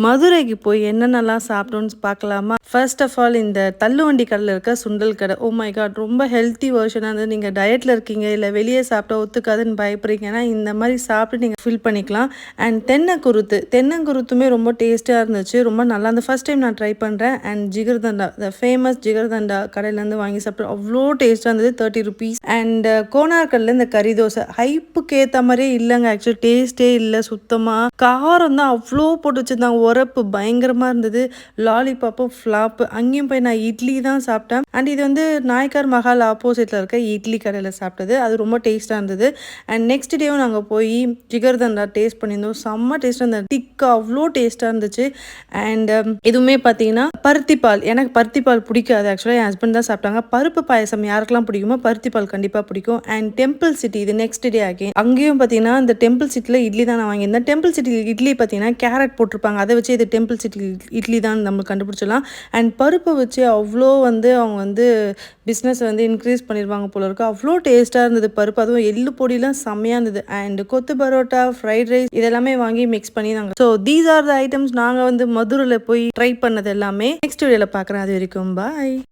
மதுரைக்கு போய் என்னென்னலாம் சாப்பிட்டோன்னு பார்க்கலாமா? ஃபர்ஸ்ட் ஆஃப் ஆல் இந்த தள்ளுவண்டி கடையில் இருக்க சுண்டல் கடை. Oh my God! ரொம்ப ஹெல்த்தி வெர்ஷனாக இருந்தது. நீங்கள் டயட்டில் இருக்கீங்க, இல்லை வெளியே சாப்பிட்டா ஒத்துக்காதுன்னு பயப்படுறீங்கன்னா இந்த மாதிரி சாப்பிட்டு நீங்கள் ஃபில் பண்ணிக்கலாம். அண்ட் தென்னங்குருத்துமே ரொம்ப டேஸ்ட்டாக இருந்துச்சு. ரொம்ப நல்லா இருந்தது. ஃபர்ஸ்ட் டைம் நான் ட்ரை பண்ணுறேன். And jigarthanda, the famous jigarthanda கடையிலேருந்து வாங்கி சாப்பிட்டோம். அவ்வளோ டேஸ்ட்டாக இருந்தது. 30 ருபீஸ். அண்ட் கோனார்கல்ல இந்த கறி தோசை ஹைப்புக்கு ஏற்ற மாதிரியே இல்லைங்க. ஆக்சுவலி டேஸ்ட்டே இல்லை சுத்தமாக. காரம் தான் அவ்வளோ போட்டு வச்சுருந்தாங்க. உரப்பு பயங்கரமாக இருந்தது. லாலிபாப்பும் ஃப்ளாப்பு. அங்கேயும் போய் நான் இட்லி தான் சாப்பிட்டேன். அண்ட் இது வந்து நாயக்கர் மஹால் ஆப்போசிட்டில் இருக்க இட்லி கடையில் சாப்பிட்டது. அது ரொம்ப டேஸ்ட்டாக இருந்தது. அண்ட் நெக்ஸ்ட் டேவும் நாங்கள் போய் ஜிகர்தண்டா டேஸ்ட் பண்ணியிருந்தோம். செம்ம டேஸ்ட்டாக இருந்தது. டிக்கா அவ்வளோ டேஸ்ட்டாக இருந்துச்சு. அண்ட் இதுவுமே பார்த்தீங்கன்னா பருத்திப்பால். எனக்கு பருத்திப்பால் பிடிக்காது. ஆக்சுவலாக என் ஹஸ்பண்ட் தான் சாப்பிட்டாங்க. பருப்பு பாயசம் யாருக்கெல்லாம் பிடிக்குமோ பருத்திப்பால் கண்டிப்பாக பிடிக்கும். அண்ட் டெம்பிள் சிட்டி, இது நெக்ஸ்ட் டே ஆகி அங்கேயும் பார்த்தீங்கன்னா இந்த டெம்பிள் சிட்டியில் இட்லி தான் நான் வாங்கியிருந்தேன். டெம்பிள் சிட்டி இட்லி பார்த்தீங்கன்னா கேரட் போட்டிருப்பாங்க. அதை வச்சு இது டெம்பிள் சிட்டி இட்லி தான் நம்ம கண்டுபிடிச்சிடலாம். அண்ட் பருப்பை வச்சு அவ்வளோ வந்து அவங்க வந்து பிஸ்னஸ் வந்து இன்க்ரீஸ் பண்ணிடுவாங்க போல இருக்கு. அவ்வளோ டேஸ்ட்டாக இருந்தது பருப்பு. அதுவும் எள்ளு பொடியெலாம் செம்மையாக இருந்தது. அண்ட் கொத்து பரோட்டா, ஃப்ரைட் ரைஸ் இதெல்லாமே வாங்கி மிக்ஸ் பண்ணி நாங்கள் so these are the items நாங்கள் வந்து மதுரையில் போய் ட்ரை பண்ணது எல்லாமே. நெக்ஸ்ட் வீடியோவில் பார்க்குறேன். அது வரைக்கும் பாய்.